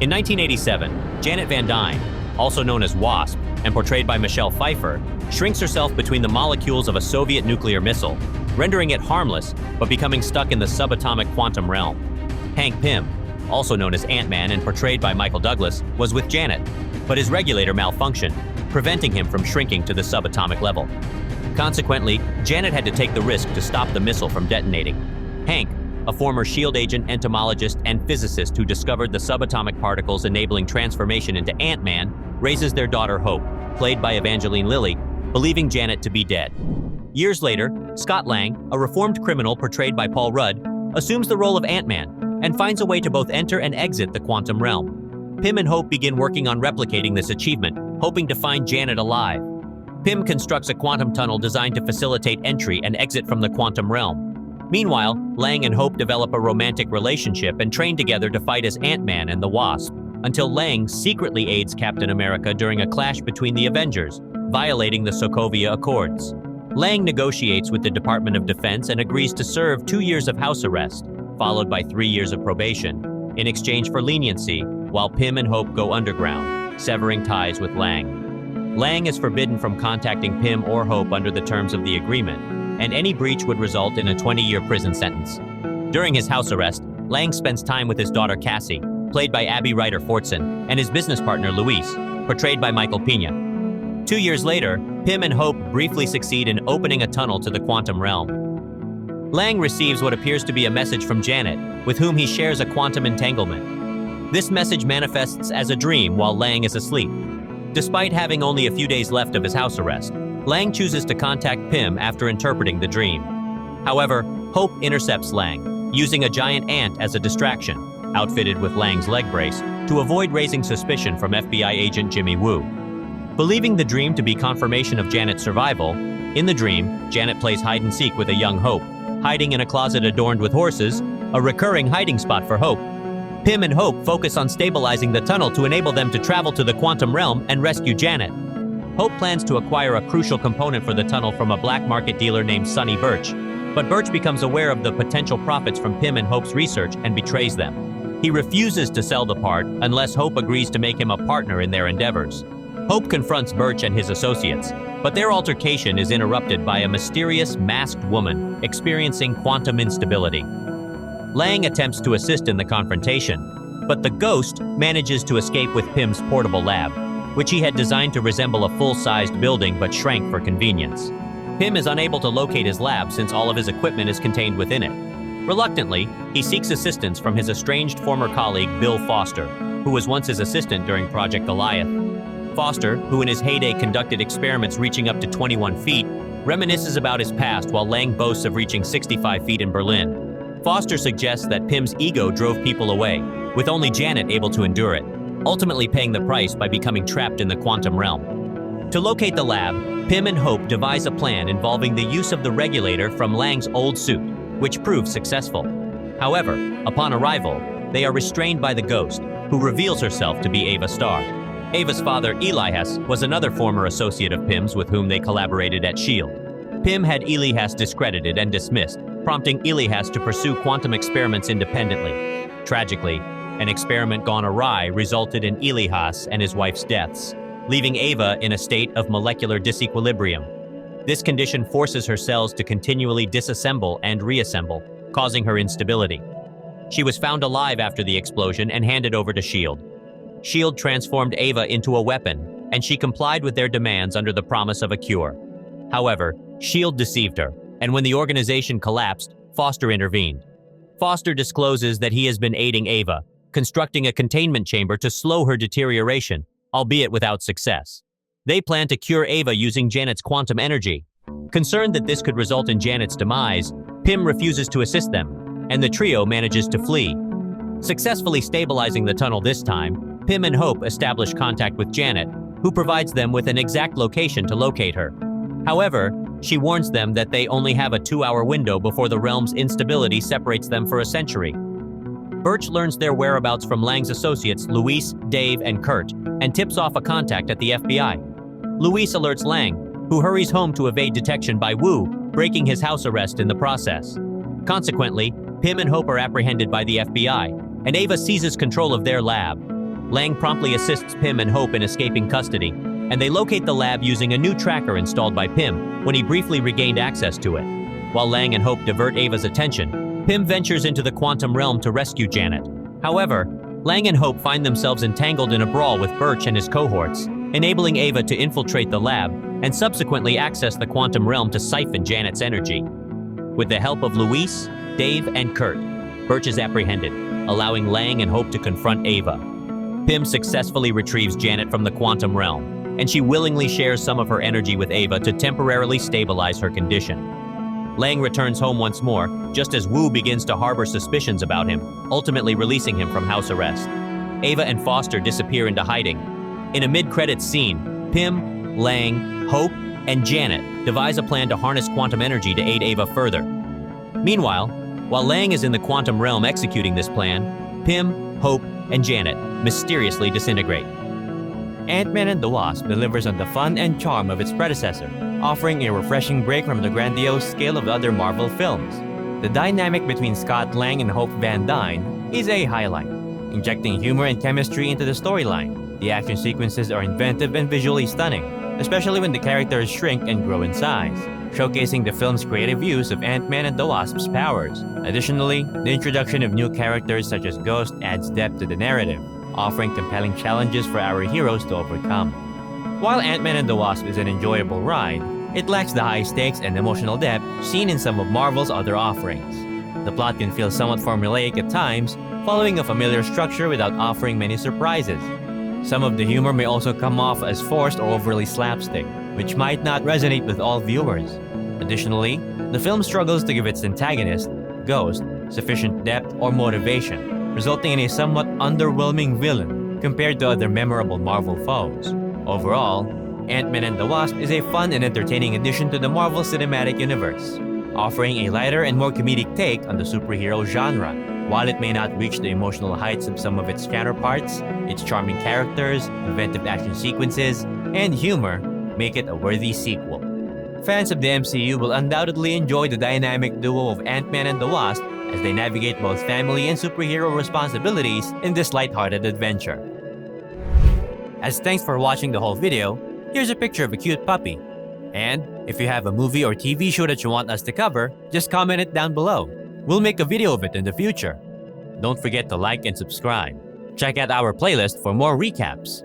In 1987, Janet Van Dyne, also known as Wasp and portrayed by Michelle Pfeiffer, shrinks herself between the molecules of a Soviet nuclear missile, rendering it harmless but becoming stuck in the subatomic quantum realm. Hank Pym, also known as Ant-Man and portrayed by Michael Douglas, was with Janet, but his regulator malfunctioned, preventing him from shrinking to the subatomic level. Consequently, Janet had to take the risk to stop the missile from detonating. Hank, a former SHIELD agent, entomologist, and physicist who discovered the subatomic particles enabling transformation into Ant-Man, raises their daughter Hope, played by Evangeline Lilly, believing Janet to be dead. Years later, Scott Lang, a reformed criminal portrayed by Paul Rudd, assumes the role of Ant-Man and finds a way to both enter and exit the quantum realm. Pym and Hope begin working on replicating this achievement, hoping to find Janet alive. Pym constructs a quantum tunnel designed to facilitate entry and exit from the quantum realm. Meanwhile, Lang and Hope develop a romantic relationship and train together to fight as Ant-Man and the Wasp, until Lang secretly aids Captain America during a clash between the Avengers, violating the Sokovia Accords. Lang negotiates with the Department of Defense and agrees to serve 2 years of house arrest, followed by 3 years of probation, in exchange for leniency, while Pym and Hope go underground, severing ties with Lang. Lang is forbidden from contacting Pym or Hope under the terms of the agreement, and any breach would result in a 20-year prison sentence. During his house arrest, Lang spends time with his daughter Cassie, played by Abby Ryder Fortson, and his business partner Luis, portrayed by Michael Pena. 2 years later, Pym and Hope briefly succeed in opening a tunnel to the quantum realm. Lang receives what appears to be a message from Janet, with whom he shares a quantum entanglement. This message manifests as a dream while Lang is asleep. Despite having only a few days left of his house arrest, Lang chooses to contact Pym after interpreting the dream. However, Hope intercepts Lang, using a giant ant as a distraction, outfitted with Lang's leg brace, to avoid raising suspicion from FBI agent Jimmy Woo. Believing the dream to be confirmation of Janet's survival, in the dream, Janet plays hide-and-seek with a young Hope, hiding in a closet adorned with horses, a recurring hiding spot for Hope. Pym and Hope focus on stabilizing the tunnel to enable them to travel to the quantum realm and rescue Janet. Hope plans to acquire a crucial component for the tunnel from a black market dealer named Sonny Birch, but Birch becomes aware of the potential profits from Pym and Hope's research and betrays them. He refuses to sell the part unless Hope agrees to make him a partner in their endeavors. Hope confronts Birch and his associates, but their altercation is interrupted by a mysterious, masked woman experiencing quantum instability. Lang attempts to assist in the confrontation, but the ghost manages to escape with Pym's portable lab, which he had designed to resemble a full-sized building but shrank for convenience. Pym is unable to locate his lab since all of his equipment is contained within it. Reluctantly, he seeks assistance from his estranged former colleague Bill Foster, who was once his assistant during Project Goliath. Foster, who in his heyday conducted experiments reaching up to 21 feet, reminisces about his past while Lang boasts of reaching 65 feet in Berlin. Foster suggests that Pym's ego drove people away, with only Janet able to endure it, ultimately paying the price by becoming trapped in the quantum realm. To locate the lab, Pym and Hope devise a plan involving the use of the regulator from Lang's old suit, which proves successful. However, upon arrival, they are restrained by the ghost, who reveals herself to be Ava Starr. Ava's father, Elias, was another former associate of Pym's with whom they collaborated at SHIELD. Pym had Elias discredited and dismissed, prompting Elias to pursue quantum experiments independently. Tragically, an experiment gone awry resulted in Elias and his wife's deaths, leaving Ava in a state of molecular disequilibrium. This condition forces her cells to continually disassemble and reassemble, causing her instability. She was found alive after the explosion and handed over to SHIELD. SHIELD transformed Ava into a weapon, and she complied with their demands under the promise of a cure. However, SHIELD deceived her, and when the organization collapsed, Foster intervened. Foster discloses that he has been aiding Ava, constructing a containment chamber to slow her deterioration, albeit without success. They plan to cure Ava using Janet's quantum energy. Concerned that this could result in Janet's demise, Pym refuses to assist them, and the trio manages to flee. Successfully stabilizing the tunnel this time, Pym and Hope establish contact with Janet, who provides them with an exact location to locate her. However, she warns them that they only have a 2-hour window before the realm's instability separates them for a century. Birch learns their whereabouts from Lang's associates Luis, Dave, and Kurt, and tips off a contact at the FBI. Luis alerts Lang, who hurries home to evade detection by Wu, breaking his house arrest in the process. Consequently, Pym and Hope are apprehended by the FBI, and Ava seizes control of their lab. Lang promptly assists Pym and Hope in escaping custody, and they locate the lab using a new tracker installed by Pym when he briefly regained access to it. While Lang and Hope divert Ava's attention, Pym ventures into the quantum realm to rescue Janet. However, Lang and Hope find themselves entangled in a brawl with Birch and his cohorts, enabling Ava to infiltrate the lab and subsequently access the quantum realm to siphon Janet's energy. With the help of Luis, Dave, and Kurt, Birch is apprehended, allowing Lang and Hope to confront Ava. Pym successfully retrieves Janet from the quantum realm, and she willingly shares some of her energy with Ava to temporarily stabilize her condition. Lang returns home once more, just as Wu begins to harbor suspicions about him, ultimately releasing him from house arrest. Ava and Foster disappear into hiding. In a mid-credits scene, Pym, Lang, Hope, and Janet devise a plan to harness quantum energy to aid Ava further. Meanwhile, while Lang is in the quantum realm executing this plan, Pym, Hope, and Janet mysteriously disintegrate. Ant-Man and the Wasp delivers on the fun and charm of its predecessor, offering a refreshing break from the grandiose scale of other Marvel films. The dynamic between Scott Lang and Hope Van Dyne is a highlight, injecting humor and chemistry into the storyline. The action sequences are inventive and visually stunning, especially when the characters shrink and grow in size, showcasing the film's creative use of Ant-Man and the Wasp's powers. Additionally, the introduction of new characters such as Ghost adds depth to the narrative, offering compelling challenges for our heroes to overcome. While Ant-Man and the Wasp is an enjoyable ride, it lacks the high stakes and emotional depth seen in some of Marvel's other offerings. The plot can feel somewhat formulaic at times, following a familiar structure without offering many surprises. Some of the humor may also come off as forced or overly slapstick, which might not resonate with all viewers. Additionally, the film struggles to give its antagonist, Ghost, sufficient depth or motivation, resulting in a somewhat underwhelming villain compared to other memorable Marvel foes. Overall, Ant-Man and the Wasp is a fun and entertaining addition to the Marvel Cinematic Universe, offering a lighter and more comedic take on the superhero genre. While it may not reach the emotional heights of some of its counterparts, its charming characters, inventive action sequences, and humor make it a worthy sequel. Fans of the MCU will undoubtedly enjoy the dynamic duo of Ant-Man and the Wasp as they navigate both family and superhero responsibilities in this lighthearted adventure. As thanks for watching the whole video, here's a picture of a cute puppy. And if you have a movie or TV show that you want us to cover, just comment it down below. We'll make a video of it in the future. Don't forget to like and subscribe. Check out our playlist for more recaps.